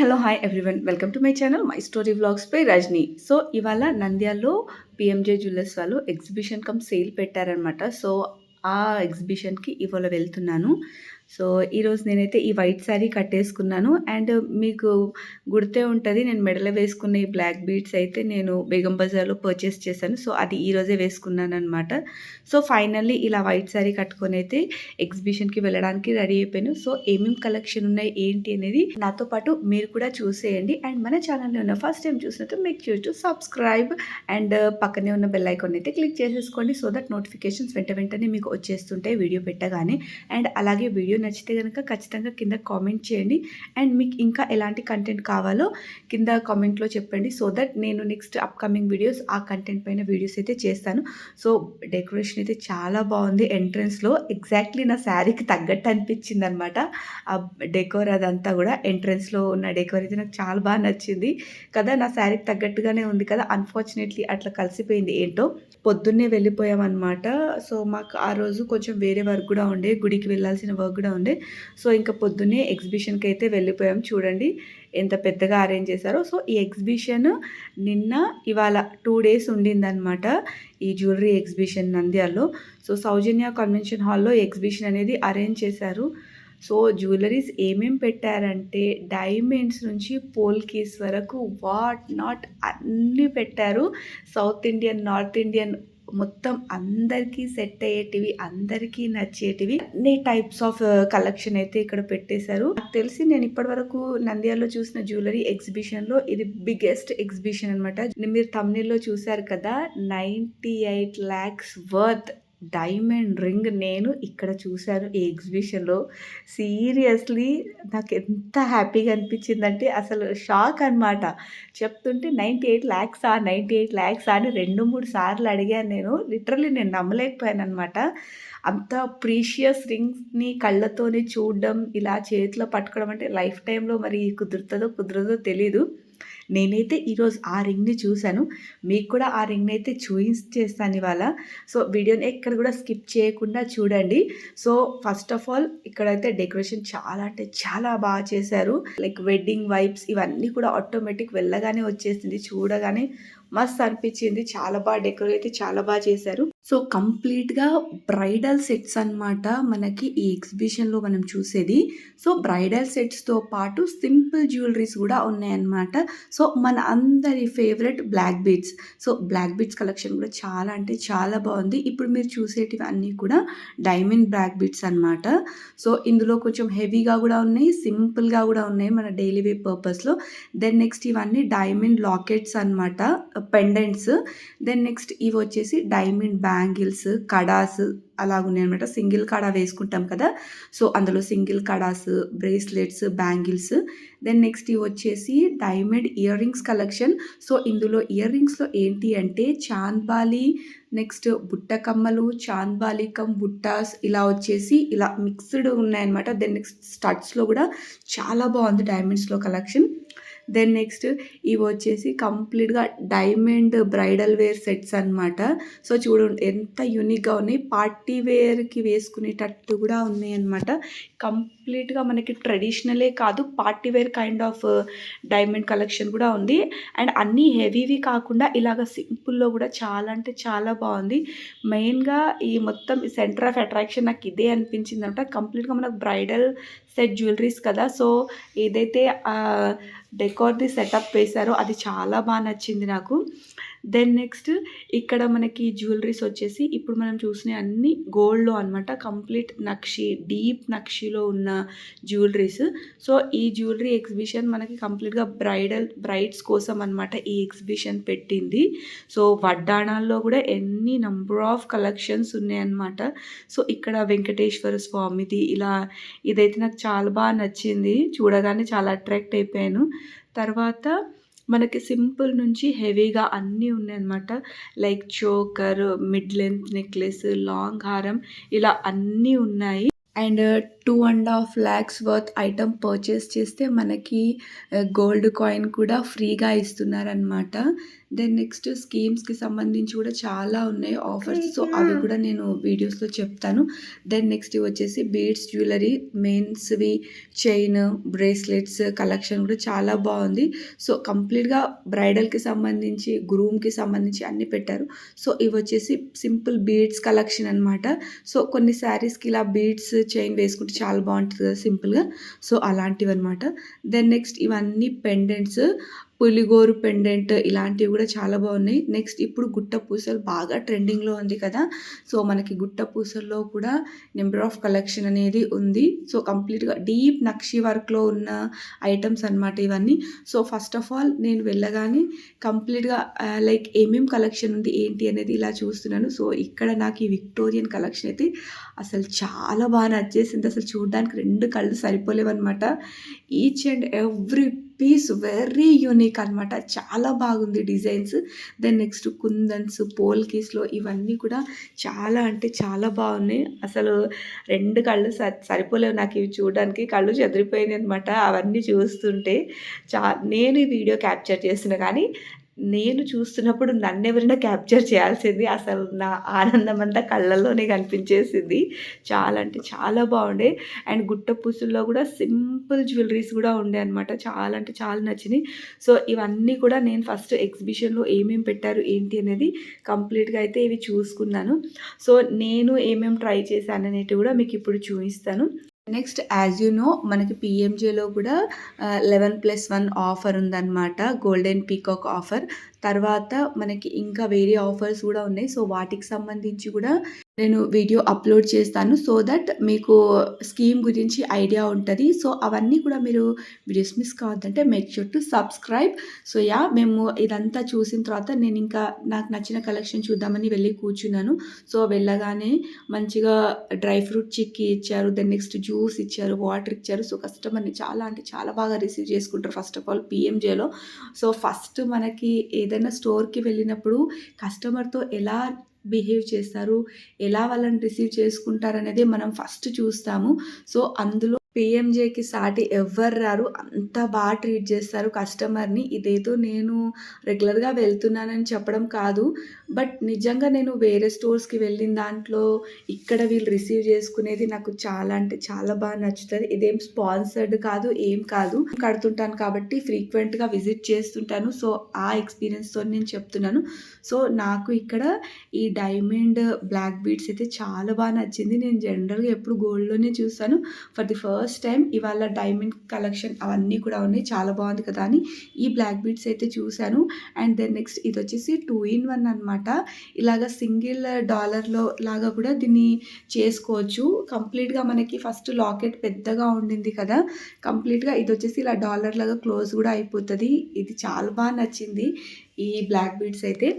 Hello, hi everyone. Welcome to my channel my story vlogs by Rajani. So ఇవాళ నంద్యాలలో PMJ jewellers వాళ్ళు exhibition cum sale పెట్టారనమాట. So ఆ ఎగ్జిబిషన్కి ఇవాళ వెళ్తున్నాను. సో ఈరోజు నేనైతే ఈ వైట్ శారీ కట్టేసుకున్నాను. అండ్ మీకు గుర్తే ఉంటుంది, నేను మెడలో వేసుకున్న ఈ బ్లాక్ బీడ్స్ అయితే నేను బేగం బజార్లో పర్చేస్ చేశాను. సో అది ఈరోజే వేసుకున్నాను అనమాట. సో ఫైనల్లీ ఇలా వైట్ శారీ కట్టుకొని అయితే ఎగ్జిబిషన్కి వెళ్ళడానికి రెడీ అయిపోయాను. సో ఏమేమి కలెక్షన్ ఉన్నాయి ఏంటి అనేది నాతో పాటు మీరు కూడా చూసేయండి. అండ్ మన ఛానల్లో ఉన్న ఫస్ట్ టైం చూసినట్టు make sure to subscribe and పక్కనే ఉన్న బెల్ ఐకాన్ అయితే క్లిక్ చేసేసుకోండి. సో దట్ నోటిఫికేషన్స్ వెంటనే మీకు వచ్చేస్తుంటాయి వీడియో పెట్టగానే. అండ్ అలాగే వీడియో నచ్చితే కనుక ఖచ్చితంగా కింద కామెంట్ చేయండి. అండ్ మీకు ఇంకా ఎలాంటి కంటెంట్ కావాలో కింద కామెంట్లో చెప్పండి. సో దట్ నేను నెక్స్ట్ అప్కమింగ్ వీడియోస్ ఆ కంటెంట్ పైన వీడియోస్ అయితే చేస్తాను. సో డెకరేషన్ అయితే చాలా బాగుంది. ఎంట్రన్స్లో ఎగ్జాక్ట్లీ నా శారీకి తగ్గట్టు అనిపించింది అనమాట. ఆ డెకోర్ అదంతా కూడా ఎంట్రన్స్లో ఉన్న డెకోర్ అయితే నాకు చాలా బాగా నచ్చింది కదా. నా శారీకి తగ్గట్టుగానే ఉంది కదా. అన్ఫార్చునేట్లీ అట్లా కలిసిపోయింది ఏంటో. పొద్దున్నే వెళ్ళిపోయామన్నమాట. సో మాకు ఆ రోజు కొంచెం వేరే వర్క్ కూడా ఉండే, గుడికి వెళ్ళాల్సిన వర్క్ కూడా ఉండే. సో ఇంకా పొద్దున్నే ఎగ్జిబిషన్కి అయితే వెళ్ళిపోయాం. చూడండి ఎంత పెద్దగా అరేంజ్ చేశారో. సో ఈ ఎగ్జిబిషన్ నిన్న ఇవాళ 2 days ఉండిందనమాట. ఈ జ్యువెలరీ ఎగ్జిబిషన్ నంద్యాలలో. సో సౌజన్య కన్వెన్షన్ హాల్లో ఎగ్జిబిషన్ అనేది అరేంజ్ చేశారు. సో జ్యువెలరీస్ ఏమేమి పెట్టారంటే డైమండ్స్ నుంచి పోల్కీస్ వరకు వాట్ నాట్ అన్నీ పెట్టారు. సౌత్ ఇండియన్, నార్త్ ఇండియన్ మొత్తం అందరికీ సెట్ అయ్యేటివి, అందరికీ నచ్చేటివి అన్ని టైప్స్ ఆఫ్ కలెక్షన్ అయితే ఇక్కడ పెట్టేశారు. నాకు తెలిసి నేను ఇప్పటి వరకు నంద్యాలలో చూసిన జ్యువెలరీ ఎగ్జిబిషన్లో ఇది బిగ్గెస్ట్ ఎగ్జిబిషన్ అనమాట. మీరు thumbnail లో చూశారు కదా, 98 lakhs వర్త్ డైమండ్ రింగ్ నేను ఇక్కడ చూశాను ఈ ఎగ్జిబిషన్లో. సీరియస్లీ నాకు ఎంత హ్యాపీగా అనిపించిందంటే అసలు షాక్ అనమాట. చెప్తుంటే 98 lakhs 98 lakhs అని 2-3 సార్లు అడిగాను నేను. లిటరల్లీ నేను నమ్మలేకపోయాను అనమాట. అంత ప్రీషియస్ రింగ్స్ని కళ్ళతోనే చూడడం, ఇలా చేతిలో పట్టుకోవడం అంటే లైఫ్ టైంలో మరి కుదరదో తెలీదు. నేనైతే ఈరోజు ఆ రింగ్ని చూశాను. మీకు కూడా ఆ రింగ్ని అయితే చూపించేస్తాను ఇవాళ. సో వీడియోని ఎక్కడ కూడా స్కిప్ చేయకుండా చూడండి. సో ఫస్ట్ ఆఫ్ ఆల్ ఇక్కడైతే డెకరేషన్ చాలా అంటే చాలా బాగా చేశారు. లైక్ వెడ్డింగ్ వైబ్స్ ఇవన్నీ కూడా ఆటోమేటిక్ వెళ్ళగానే వచ్చేసింది. చూడగానే మస్త్ అనిపించింది. చాలా బాగా డెకరేట్ అయితే చాలా బాగా చేశారు. సో కంప్లీట్గా బ్రైడల్ సెట్స్ అనమాట మనకి ఈ ఎగ్జిబిషన్లో మనం చూసేది. సో బ్రైడల్ సెట్స్తో పాటు సింపుల్ జ్యువెలరీస్ కూడా ఉన్నాయన్నమాట. సో మన అందరి favourite black beads. So black beads collection కూడా చాలా అంటే చాలా బాగుంది. ఇప్పుడు మీరు చూసేటివి అన్నీ కూడా డైమండ్ బ్లాక్ బీడ్స్ అనమాట. సో ఇందులో కొంచెం హెవీగా కూడా ఉన్నాయి, సింపుల్గా కూడా ఉన్నాయి మన డైలీ వేర్ పర్పస్లో. దెన్ నెక్స్ట్ ఇవన్నీ డైమండ్ లాకెట్స్ అనమాట, పెండెంట్స్. దెన్ నెక్స్ట్ ఇవి వచ్చేసి డైమండ్ బ్యాంగిల్స్, కడాస్ అలాగున్నాయి అనమాట. సింగిల్ కడా వేసుకుంటాం కదా, సో అందులో single kadas, bracelets, bangles. Then next ఇవి వచ్చేసి diamond earrings collection. So ఇందులో ఇయర్ రింగ్స్లో ఏంటి అంటే చాంద్బాలి, నెక్స్ట్ బుట్ట కమ్మలు, చాంద్బాలి కమ్ బుట్టాస్ ఇలా వచ్చేసి ఇలా మిక్స్డ్ ఉన్నాయన్నమాట. దెన్ నెక్స్ట్ స్టడ్స్లో కూడా చాలా బాగుంది డైమండ్స్లో కలెక్షన్. దెన్ నెక్స్ట్ ఇవి వచ్చేసి కంప్లీట్గా డైమండ్ బ్రైడల్ వేర్ సెట్స్ అనమాట. సో చూడండి ఎంత యూనిక్గా ఉన్నాయి. పార్టీ వేర్కి వేసుకునేటట్టు కూడా ఉన్నాయి అనమాట. కంప్లీట్గా మనకి ట్రెడిషనలే కాదు, party wear kind of diamond collection కూడా ఉంది. అండ్ అన్నీ హెవీవి కాకుండా ఇలాగ సింపుల్లో కూడా చాలా అంటే చాలా బాగుంది. మెయిన్గా ఈ మొత్తం సెంటర్ ఆఫ్ అట్రాక్షన్ నాకు ఇదే అనిపించింది అనమాట. కంప్లీట్గా మనకు బ్రైడల్ సెట్ జ్యువెలరీస్ కదా. సో ఏదైతే డెకోర్ది సెటప్ వేశారో అది చాలా బాగా నచ్చింది నాకు. దెన్ నెక్స్ట్ ఇక్కడ మనకి జ్యువెలరీస్ వచ్చేసి ఇప్పుడు మనం చూసిన అన్ని గోల్డ్లో అనమాట. కంప్లీట్ నక్షి, డీప్ నక్షిలో ఉన్న జ్యువెలరీస్. సో ఈ జ్యువెలరీ ఎగ్జిబిషన్ మనకి కంప్లీట్గా బ్రైడ్స్ కోసం అనమాట ఈ ఎగ్జిబిషన్ పెట్టింది. సో వడ్డాణాల్లో కూడా ఎన్ని నంబర్ ఆఫ్ కలెక్షన్స్ ఉన్నాయన్నమాట. సో ఇక్కడ వెంకటేశ్వర స్వామిది ఇలా ఇదైతే నాకు చాలా బాగా నచ్చింది. చూడగానే చాలా అట్రాక్ట్ అయిపోయాను. తర్వాత మనకి సింపుల్ నుంచి హెవీగా అన్నీ ఉన్నాయన్నమాట. Like choker, mid length necklace, long హారం ఇలా అన్నీ ఉన్నాయి. And 2.5 lakhs worth item purchase చేస్తే మనకి గోల్డ్ కాయిన్ కూడా ఫ్రీగా ఇస్తున్నారనమాట. దెన్ నెక్స్ట్ స్కీమ్స్‌కి సంబంధించి కూడా చాలా ఉన్నాయి ఆఫర్స్. సో, అవి కూడా నేను వీడియోస్‌లో చెప్తాను. దెన్ నెక్స్ట్ ఇవొచ్చేసి బీడ్స్ జ్యువెలరీ మెన్స్‌వి చైన్, బ్రేస్లెట్స్ కలెక్షన్ కూడా చాలా బావుంది. సో, కంప్లీట్‌గా బ్రైడల్‌కి సంబంధించి, గ్రూమ్‌కి సంబంధించి అన్నీ పెట్టారు. సో, ఇవొచ్చేసి సింపుల్ బీడ్స్ కలెక్షన్ అనమాట. సో, కొన్ని శారీస్‌కి ఇలా బీడ్స్ చైన్ వేసుకుంటే చాలా బావుంటది కదా సింపుల్‌గా. సో, అలాంటివన్నమాట. దెన్ నెక్స్ట్ ఇవన్నీ పెండెంట్స్, పులిగోరు పెండెంట్ ఇలాంటివి కూడా చాలా బాగున్నాయి. నెక్స్ట్ ఇప్పుడు గుట్ట పూసలు బాగా ట్రెండింగ్‌లో ఉంది కదా! సో, మనకి గుట్ట పూసల్లో కూడా నెంబర్ ఆఫ్ కలెక్షన్ అనేది ఉంది. సో, కంప్లీట్‌గా డీప్ నక్షి వర్క్‌లో ఉన్న ఐటెమ్స్ అనమాట ఇవన్నీ. సో, ఫస్ట్ ఆఫ్ ఆల్ నేను వెళ్ళగానే కంప్లీట్‌గా లైక్ ఏమేం కలెక్షన్ ఉంది, ఏంటి అనేది ఇలా చూస్తున్నాను. సో, ఇక్కడ నాకు ఈ విక్టోరియన్ కలెక్షన్ అయితే అసలు చాలా బాగా నచ్చేసింది. అసలు చూడడానికి 2 కళ్ళు సరిపోలేవన్నమాట. Each and every piece very unique అనమాట. చాలా బాగుంది డిజైన్స్. దెన్ నెక్స్ట్ కుందన్స్, పోల్కీస్‌లో ఇవన్నీ కూడా చాలా అంటే చాలా బాగున్నాయి. అసలు 2 కళ్ళు సరిపోలేవు నాకు ఇవి చూడడానికి. కళ్ళు చెదిరిపోయినాయనమాట అవన్నీ చూస్తుంటే. నేను ఈ వీడియో క్యాప్చర్ చేస్తున్నా కానీ నేను చూస్తున్నప్పుడు నన్నెవరైనా క్యాప్చర్ చేయాల్సింది. అసలు నా ఆనందమంతా కళ్ళల్లోనే కనిపించేసింది. చాలా అంటే చాలా బాగుండే. అండ్ గుట్ట పూసల్లో కూడా సింపుల్ జ్యువెలరీస్ కూడా ఉండే అనమాట. చాలా అంటే చాలా నచ్చినాయి. సో, ఇవన్నీ కూడా నేను ఫస్ట్ ఎగ్జిబిషన్‌లో ఏమేమి పెట్టారు ఏంటి అనేది కంప్లీట్‌గా అయితే ఇవి చూసుకున్నాను. సో, నేను ఏమేమి ట్రై చేశాననేటివి కూడా మీకు ఇప్పుడు చూపిస్తాను. నెక్స్ట్ యాజ్ యూ నో మనకి పీఎంజేలో కూడా 11+1 ఆఫర్ ఉందన్నమాట. Golden peacock offer. తర్వాత మనకి ఇంకా వేరే ఆఫర్స్ కూడా ఉన్నాయి. సో, వాటికి సంబంధించి కూడా నేను వీడియో అప్లోడ్ చేస్తాను. సో దట్ మీకు స్కీమ్ గురించి ఐడియా ఉంటది. సో, అవన్నీ కూడా మీరు వీడియోస్ మిస్ కావద్దంటే make sure to subscribe. So, మేము ఇదంతా చూసిన తర్వాత నేను ఇంకా నాకు నచ్చిన కలెక్షన్ చూద్దామని వెళ్ళి కూర్చున్నాను. సో, వెళ్ళగానే మంచిగా డ్రై ఫ్రూట్ చిక్కీ ఇచ్చారు. దెన్ నెక్స్ట్ జ్యూస్ ఇచ్చారు, వాటర్ ఇచ్చారు. సో, కస్టమర్‌ని చాలా అంటే చాలా బాగా రిసీవ్ చేసుకుంటారు ఫస్ట్ ఆఫ్ ఆల్ పీఎంజేలో. సో, ఫస్ట్ మనకి ఏదైనా స్టోర్‌కి వెళ్ళినప్పుడు కస్టమర్‌తో ఎలా బిహేవ్ చేస్తారు, ఎలా వాళ్ళని రిసీవ్ చేసుకుంటారనేది మనం ఫస్ట్ చూస్తాము. సో, అందులో పీఎంజేకి సాటి ఎవ్వరు రారు. అంత బాగా ట్రీట్ చేస్తారు కస్టమర్‌ని. ఇదేదో నేను రెగ్యులర్‌గా వెళ్తున్నానని చెప్పడం కాదు. బట్ నిజంగా నేను వేరే స్టోర్స్‌కి వెళ్ళిన దాంట్లో ఇక్కడ వీళ్ళు రిసీవ్ చేసుకునేది నాకు చాలా అంటే చాలా బాగా నచ్చుతది. ఇదేం స్పాన్సర్డ్ కాదు, ఏం కాదు. కడుతుంటాను కాబట్టి ఫ్రీక్వెంట్‌గా విజిట్ చేస్తుంటాను. సో, ఆ ఎక్స్‌పీరియన్స్‌తో నేను చెప్తున్నాను. సో, నాకు ఇక్కడ ఈ డైమండ్ బ్లాక్ బీడ్స్ అయితే చాలా బాగా నచ్చింది. నేను జనరల్‌గా ఎప్పుడు గోల్డ్‌లోనే చూస్తాను. ఫర్ ది ఫస్ట్ టైం ఇవాళ డైమండ్ కలెక్షన్ అవన్నీ కూడా ఉన్నాయి. చాలా బాగుంది కదా అని ఈ బ్లాక్ బీడ్స్ అయితే చూశాను. అండ్ దెన్ నెక్స్ట్ ఇదొచ్చేసి 2 ఇన్ 1 అనమాట. ఇలాగ సింగిల్ డాలర్‌లో లాగా కూడా దీన్ని చేసుకోవచ్చు. కంప్లీట్‌గా మనకి ఫస్ట్ లాకెట్ పెద్దగా ఉండింది కదా! కంప్లీట్‌గా ఇదొచ్చేసి ఇలా డాలర్ లాగా క్లోజ్ కూడా అయిపోతది. ఇది చాలా బాగా నచ్చింది ఈ బ్లాక్ బీడ్స్ అయితే.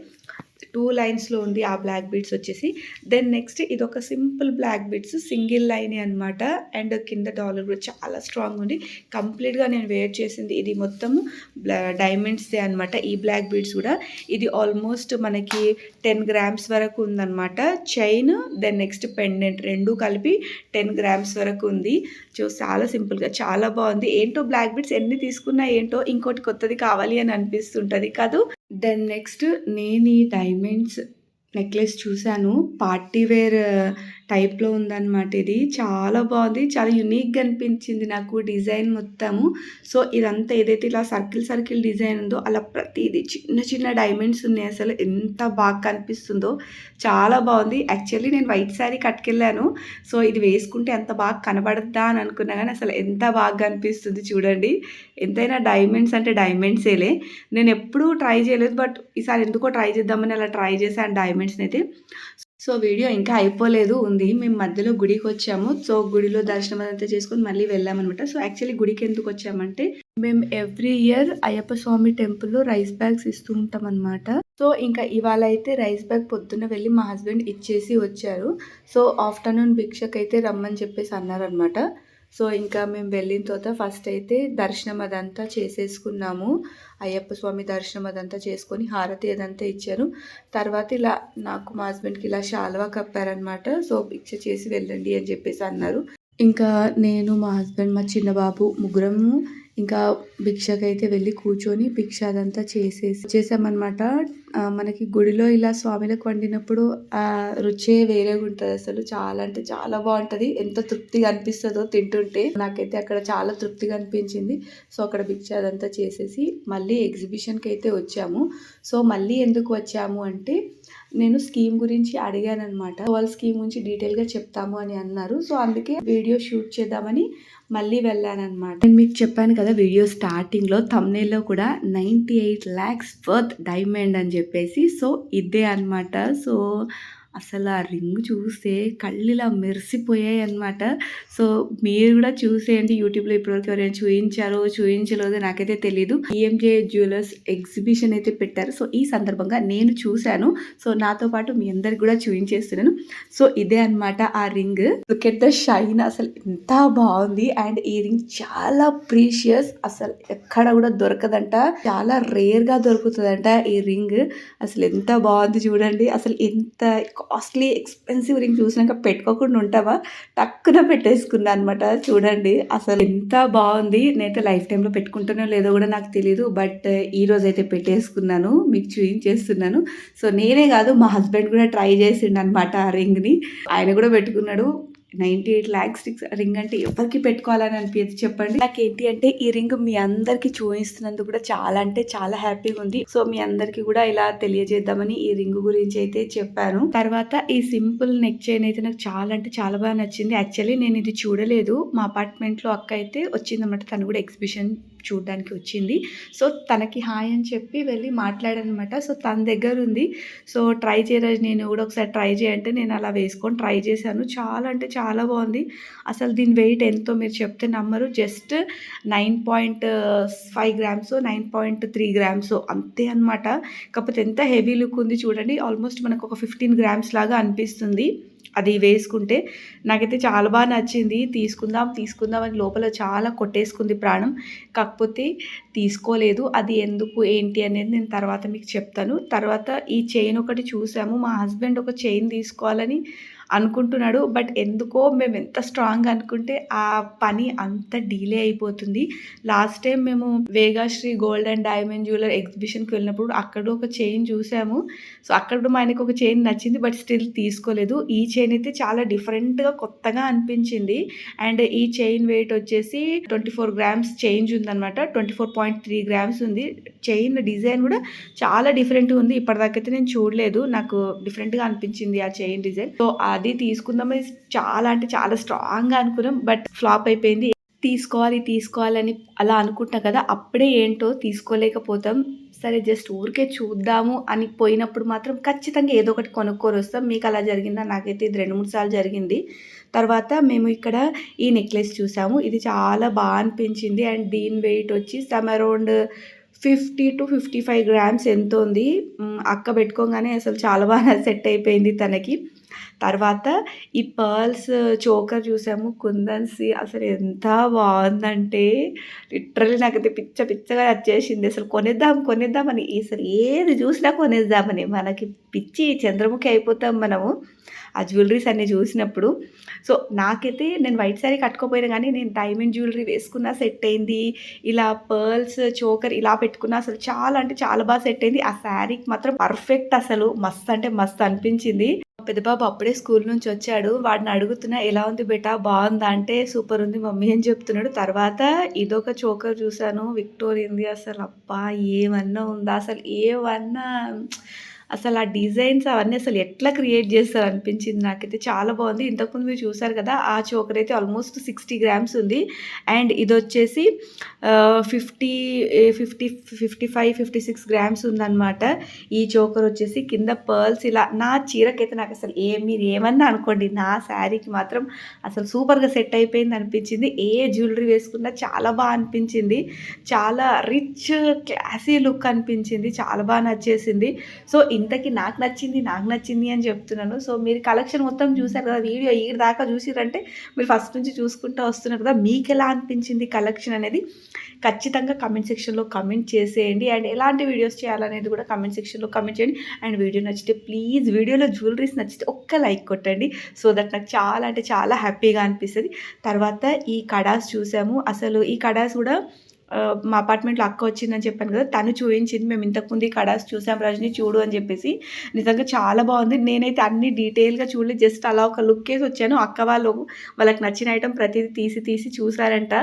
2 లైన్స్‌లో ఉంది ఆ బ్లాక్ బీడ్స్ వచ్చేసి. దెన్ నెక్స్ట్ ఇదొక సింపుల్ బ్లాక్ బీడ్స్ సింగిల్ లైనే అనమాట. అండ్ కింద డాలర్ కూడా చాలా స్ట్రాంగ్ ఉంది. కంప్లీట్‌గా నేను వేర్ చేసింది ఇది మొత్తము డైమండ్స్‌దే అనమాట. ఈ బ్లాక్ బీడ్స్ కూడా ఇది ఆల్మోస్ట్ మనకి 10 గ్రామ్స్ వరకు ఉందనమాట. చైన్ దెన్ నెక్స్ట్ పెండెంట్ 2 కలిపి 10 గ్రామ్స్ వరకు ఉంది. చాలా సింపుల్‌గా చాలా బాగుంది. ఏంటో బ్లాక్ బీడ్స్ ఎన్ని తీసుకున్నా ఏంటో ఇంకోటి కొత్తది కావాలి అని అనిపిస్తుంటది కాదు. దెన్ నెక్స్ట్ నేను ఈ డైమండ్స్ నెక్లెస్ చూసాను. పార్టీ వేర్ టైప్‌లో ఉందన్నమాట ఇది. చాలా బాగుంది. చాలా యూనిక్‌గా అనిపించింది నాకు డిజైన్ మొత్తము. సో, ఇదంతా ఏదైతే ఇలా సర్కిల్ సర్కిల్ డిజైన్ ఉందో అలా ప్రతీది చిన్న చిన్న డైమండ్స్ ఉన్నాయి. అసలు ఎంత బాగా కనిపిస్తుందో చాలా బాగుంది. యాక్చువల్లీ నేను వైట్ శారీ కట్టుకెళ్ళాను. సో, ఇది వేసుకుంటే ఎంత బాగా కనబడద్దా అని అనుకున్నా కానీ అసలు ఎంత బాగా కనిపిస్తుంది చూడండి. ఎంతైనా డైమండ్స్ అంటే డైమండ్సేలే. నేను ఎప్పుడూ ట్రై చేయలేదు. బట్ ఈసారి ఎందుకో ట్రై చేద్దామని అలా ట్రై చేశాను డైమండ్స్‌నైతే. సో, వీడియో ఇంకా అయిపోలేదు ఉంది. మేము మధ్యలో గుడికొచ్చాము. సో, గుడిలో దర్శనం అదంతా చేసుకొని మళ్ళీ వెళ్ళామనమాట. సో, యాక్చువల్లీ గుడికి ఎందుకొచ్చామంటే మేము ఎవ్రీ ఇయర్ అయ్యప్ప స్వామి టెంపుల్‌లో రైస్ బ్యాగ్స్ ఇస్తూ ఉంటామనమాట. సో, ఇంకా ఇవాళ అయితే రైస్ బ్యాగ్ పొద్దున్న వెళ్ళి మా హస్బెండ్ ఇచ్చేసి వచ్చారు. సో, ఆఫ్టర్‌నూన్ భిక్షకైతే రమ్మని చెప్పేసి అన్నారనమాట. సో, ఇంకా మేము వెళ్ళిన తర్వాత ఫస్ట్ అయితే దర్శనం అదంతా చేసేసుకున్నాము. అయ్యప్ప స్వామి దర్శనం అదంతా చేసుకొని హారతి అదంతా ఇచ్చారు. తర్వాత ఇలా నాకు మా హస్బెండ్‌కి ఇలా శాలువా కప్పారనమాట. సో, భిక్ష చేసి వెళ్ళండి అని చెప్పేసి అన్నారు. ఇంకా నేను, మా హస్బెండ్, మా చిన్న బాబు ముగ్గురము ఇంకా భిక్షకైతే వెళ్ళి కూర్చొని భిక్ష అదంతా చేసామనమాట. మనకి గుడిలో ఇలా స్వామిలకు వండినప్పుడు ఆ రుచే వేరేగుంటదసలు. చాలా అంటే చాలా బావుంటది. ఎంత తృప్తిగా అనిపిస్తదో తింటుంటే. నాకైతే అక్కడ చాలా తృప్తిగా అనిపించింది. సో, అక్కడ భిక్ష అదంతా చేసేసి మళ్ళీ ఎగ్జిబిషన్‌కైతే వచ్చాము. సో, మళ్ళీ ఎందుకు వచ్చాము అంటే నేను స్కీమ్ గురించి అడిగాననమాట. వాళ్ళ స్కీమ్ గురించి డీటెయిల్‌గా చెప్తాము అని అన్నారు. సో, అందుకే వీడియో షూట్ చేద్దామని మళ్ళీ వెళ్ళాననమాట. నేను మీకు చెప్పాను కదా వీడియో స్టార్టింగ్‌లో థంబ్‌నెయిల్‌లో కూడా 98,00,000 వర్త్ డైమండ్ అని చెప్పేసి. సో, ఇదే అనమాట. సో, అసలు ఆ రింగ్ చూస్తే కళ్ళిలా మెరిసిపోయాయన్నమాట. సో, మీరు కూడా చూసేయండి. యూట్యూబ్‌లో ఇప్పటివరకు ఎవరైనా చూయించారో, చూయించలేదో నాకైతే తెలీదు. ఈఎంజే జ్యువెలర్స్ ఎగ్జిబిషన్ అయితే పెట్టారు. సో, ఈ సందర్భంగా నేను చూశాను. సో, నాతో పాటు మీ అందరికి కూడా చూయించేస్తున్నాను. సో, ఇదే అనమాట ఆ ring. Look at the shine, అసలు ఎంత బాగుంది. అండ్ ఈ రింగ్ చాలా ప్రీషియస్, అసలు ఎక్కడ కూడా దొరకదంట. చాలా రేర్‌గా దొరుకుతదంట ఈ రింగ్. అసలు ఎంత బాగుంది చూడండి. అసలు ఎంత కాస్ట్లీ ఎక్స్‌పెన్సివ్ రింగ్ చూసినాక పెట్టుకోకుండా ఉంటామా? టక్కున పెట్టేసుకున్నా అనమాట. చూడండి అసలు ఎంత బాగుంది. నేనైతే లైఫ్ టైమ్‌లో పెట్టుకుంటానో లేదో కూడా నాకు తెలీదు. బట్ ఈరోజైతే పెట్టేసుకున్నాను. మీకు చూయించేస్తున్నాను. సో, నేనే కాదు, మా హస్బెండ్ కూడా ట్రై చేసిండనమాట ఆ రింగ్‌ని. ఆయన కూడా పెట్టుకున్నాడు. 98,00,000 రింగ్ అంటే ఎవరికి పెట్టుకోవాలని అనిపియదు చెప్పండి. నాకేంటి అంటే ఈ రింగ్ మీ అందరికి చూపిస్తున్నందుకు కూడా చాలా అంటే చాలా హ్యాపీగా ఉంది. సో, మీ అందరికి కూడా ఇలా తెలియజేద్దామని ఈ రింగ్ గురించి అయితే చెప్పాను. తర్వాత ఈ సింపుల్ నెక్ చైన్ అయితే నాకు చాలా అంటే చాలా బాగా నచ్చింది. యాక్చువల్లీ నేను ఇది చూడలేదు. మా అపార్ట్మెంట్లో అక్క అయితే వచ్చిందన్నమాట. తను కూడా ఎగ్జిబిషన్ చూడడానికి వచ్చింది. సో, తనకి హాయ్ అని చెప్పి వెళ్ళి మాట్లాడానమాట. సో, తన దగ్గర ఉంది. సో, ట్రై చేయరా, నేను కూడా ఒకసారి ట్రై చేయంటే నేను అలా వేసుకొని ట్రై చేశాను. చాలా అంటే చాలా బాగుంది. అసలు దీని వెయిట్ ఎంతో మీరు చెప్తే నమ్మరు. జస్ట్ 9.5 గ్రామ్స్, 9.3 గ్రామ్స్ అంతే అనమాట. కాకపోతే ఎంత హెవీ లుక్ ఉంది చూడండి. ఆల్మోస్ట్ మనకు ఒక 15 గ్రామ్స్ లాగా అనిపిస్తుంది అది వేసుకుంటే. నాకైతే చాలా బాగా నచ్చింది. తీసుకుందాం తీసుకుందాం అని లోపల చాలా కొట్టేసుకుంది ప్రాణం. కాకపోతే తీసుకోలేదు. అది ఎందుకు ఏంటి అనేది నేను తర్వాత మీకు చెప్తాను. తర్వాత ఈ చైన్ ఒకటి చూసాము. మా హస్బెండ్ ఒక చైన్ తీసుకోవాలని అనుకుంటున్నాడు. బట్ ఎందుకో మేము ఎంత స్ట్రాంగ్‌గా అనుకుంటే ఆ పని అంత డిలే అయిపోతుంది. లాస్ట్ టైం మేము Vegasri gold and diamond jeweller ఎగ్జిబిషన్‌కి వెళ్ళినప్పుడు అక్కడ ఒక చైన్ చూసాము. సో, అక్కడ కూడా మా ఆయనకి ఒక చైన్ నచ్చింది. బట్ స్టిల్ తీసుకోలేదు. ఈ చైన్ అయితే చాలా డిఫరెంట్‌గా కొత్తగా అనిపించింది. అండ్ ఈ చైన్ వెయిట్ వచ్చేసి 24 గ్రామ్స్ చేంజ్ ఉందనమాట. 24.3 గ్రామ్స్ ఉంది. చైన్ డిజైన్ కూడా చాలా డిఫరెంట్‌గా ఉంది. ఇప్పటిదాకైతే నేను చూడలేదు. నాకు డిఫరెంట్‌గా అనిపించింది ఆ చైన్ డిజైన్. సో, అది తీసుకుందామని చాలా అంటే చాలా స్ట్రాంగ్‌గా అనుకున్నాం. బట్ ఫ్లాప్ అయిపోయింది. తీసుకోవాలి తీసుకోవాలని అలా అనుకుంటాం కదా! అప్పుడే ఏంటో తీసుకోలేకపోతాం. సరే జస్ట్ ఊరికే చూద్దాము అని పోయినప్పుడు మాత్రం ఖచ్చితంగా ఏదో ఒకటి కొనుక్కొని వస్తాం. మీకు అలా జరిగిందా? నాకైతే ఇది 2, 3 సార్లు జరిగింది. తర్వాత మేము ఇక్కడ ఈ నెక్లెస్ చూసాము. ఇది చాలా బాగా అనిపించింది. అండ్ దీని వెయిట్ వచ్చి సమ్ అరౌండ్ 50-55 గ్రామ్స్ ఎంతో ఉంది. అక్క పెట్టుకోగానే అసలు చాలా బాగా సెట్ అయిపోయింది తనకి. తర్వాత ఈ పర్ల్స్ చోకర్ చూసాము. కుందన్స్‌ది అసలు ఎంత బావుందంటే లిటరల్లీ నాకైతే పిచ్చ పిచ్చగా నచ్చేసింది. అసలు కొనేద్దాం కొనేద్దామని, అసలు ఏది చూసినా కొనేద్దామని, మనకి పిచ్చి చంద్రముఖి అయిపోతాం మనము ఆ జ్యువెలరీస్ అన్నీ చూసినప్పుడు. సో, నాకైతే నేను వైట్ శారీ కట్టుకోపోయినా కానీ నేను డైమండ్ జ్యువెలరీ వేసుకున్నా సెట్ అయింది. ఇలా పర్ల్స్ చోకర్ ఇలా పెట్టుకున్నా అసలు చాలా అంటే చాలా బాగా సెట్ అయింది. ఆ శారీకి మాత్రం పర్ఫెక్ట్, అసలు మస్త్ అంటే మస్త్ అనిపించింది. పెద్ద బాబు అప్పుడే స్కూల్ నుంచి వచ్చాడు. వాడిని అడుగుతున్నా, ఎలా ఉంది బేటా బాగుందా అంటే, సూపర్ ఉంది మమ్మీ అని చెప్తున్నాడు. తర్వాత ఇదొక చోకర్ చూసాను విక్టోరియన్‌ది. అసలు అబ్బా ఏమన్నా ఉందా, అసలు ఏమన్నా అసలు ఆ డిజైన్స్ అవన్నీ అసలు ఎట్లా క్రియేట్ చేస్తారు అనిపించింది నాకైతే. చాలా బాగుంది. ఇంతకుముందు మీరు చూసారు కదా, ఆ చోకర్ అయితే ఆల్మోస్ట్ 60 గ్రామ్స్ ఉంది. అండ్ ఇది వచ్చేసి 55-56 గ్రామ్స్ ఉందన్నమాట. ఈ చోకర్ వచ్చేసి కింద పర్ల్స్ ఇలా. నా చీరకైతే నాకు అసలు మీరు ఏమన్నా అనుకోండి, నా శారీకి మాత్రం అసలు సూపర్గా సెట్ అయిపోయింది అనిపించింది. ఏ జ్యువెలరీ వేసుకున్నా చాలా బాగా అనిపించింది. చాలా రిచ్ క్లాసీ లుక్ అనిపించింది. చాలా బాగా నచ్చేసింది. సో, ఇంతకీ నాకు నచ్చింది అని చెప్తున్నాను. సో, మీరు కలెక్షన్ మొత్తం చూసారు కదా! వీడియో ఈడి దాకా చూసిర్రంటే మీరు ఫస్ట్ నుంచి చూసుకుంటా వస్తున్నారు కదా! మీకెలా అనిపించింది కలెక్షన్ అనేది ఖచ్చితంగా కామెంట్ సెక్షన్‌లో కామెంట్ చేసేయండి. అండ్ ఎలాంటి వీడియోస్ చేయాలనేది కూడా కామెంట్ సెక్షన్‌లో కామెంట్ చేయండి. అండ్ వీడియో నచ్చితే ప్లీజ్ వీడియోలో జ్యువెలరీస్ నచ్చితే ఒక్క లైక్ కొట్టండి. సో దట్ నాకు చాలా అంటే చాలా హ్యాపీగా అనిపిస్తది. తర్వాత ఈ కడాస్ చూసాము. అసలు ఈ కడాస్ కూడా మా అపార్ట్మెంట్‌లో అక్క వచ్చిందని చెప్పాను కదా! తను చూయించింది. మేము ఇంతకుముందు ఈ కడాస్ చూసాం రజని చూడు అని చెప్పేసి. నిజంగా చాలా బాగుంది. నేనైతే అన్ని డీటెయిల్‌గా చూడలేదు. జస్ట్ అలా ఒక లుక్కేసి వచ్చాను. అక్క వాళ్ళకి నచ్చిన ఐటెమ్ ప్రతీది తీసి చూసారంట.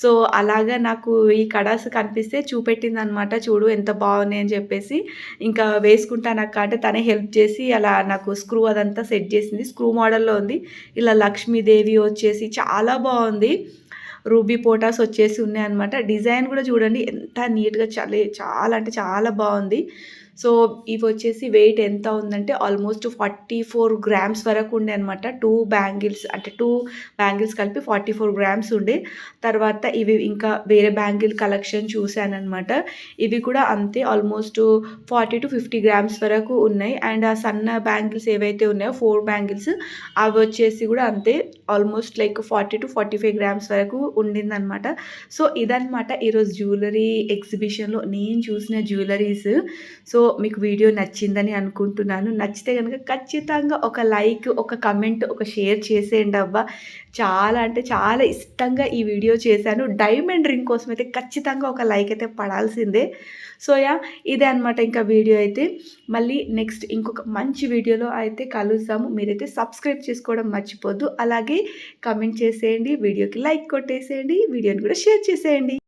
సో, అలాగా నాకు ఈ కడాస్ కనిపిస్తే చూపెట్టిందనమాట. చూడు ఎంత బాగున్నాయి అని చెప్పేసి. ఇంకా వేసుకుంటానక్క అంటే తనే హెల్ప్ చేసి అలా నాకు స్క్రూ అదంతా సెట్ చేసింది. స్క్రూ మోడల్‌లో ఉంది. ఇలా లక్ష్మీదేవి వచ్చేసి చాలా బాగుంది. రూబీ పోటాస్ వచ్చేసి ఉన్నాయన్నమాట. డిజైన్ కూడా చూడండి ఎంత నీట్‌గా చాలా అంటే చాలా బాగుంది. సో, ఇవొచ్చేసి వెయిట్ ఎంత ఉందంటే ఆల్మోస్ట్ 44 గ్రామ్స్ వరకు ఉండే అనమాట. 2 బ్యాంగిల్స్ కలిపి 44 గ్రామ్స్ ఉండే. తర్వాత ఇవి ఇంకా వేరే బ్యాంగిల్ కలెక్షన్ చూశాననమాట. ఇవి కూడా అంతే ఆల్మోస్ట్ 40-50 గ్రామ్స్ వరకు ఉన్నాయి. అండ్ ఆ సన్న బ్యాంగిల్స్ ఏవైతే ఉన్నాయో 4 బ్యాంగిల్స్ అవి వచ్చేసి కూడా అంతే ఆల్మోస్ట్ లైక్ 40-45 గ్రామ్స్ వరకు ఉండిందనమాట. సో, ఇదనమాట ఈరోజు జ్యువెలరీ ఎగ్జిబిషన్‌లో నేను చూసిన జ్యువెలరీస్. సో, మీకు వీడియో నచ్చిందని అనుకుంటున్నాను. నచ్చితే గనుక ఖచ్చితంగా ఒక లైక్, ఒక కమెంట్, ఒక షేర్ చేసేయండి అబ్బా! చాలా అంటే చాలా ఇష్టంగా ఈ వీడియో చేశాను. డైమండ్ రింగ్ కోసం అయితే ఖచ్చితంగా ఒక లైక్ అయితే పడాల్సిందే. సో, ఇదే అనమాట ఇంకా వీడియో అయితే. మళ్ళీ నెక్స్ట్ ఇంకొక మంచి వీడియోలో అయితే కలుద్దాము. మీరైతే సబ్స్క్రైబ్ చేసుకోవడం మర్చిపోద్దు. అలాగే కమెంట్ చేసేయండి. వీడియోకి లైక్ కొట్టేసేయండి. వీడియోని కూడా షేర్ చేసేయండి.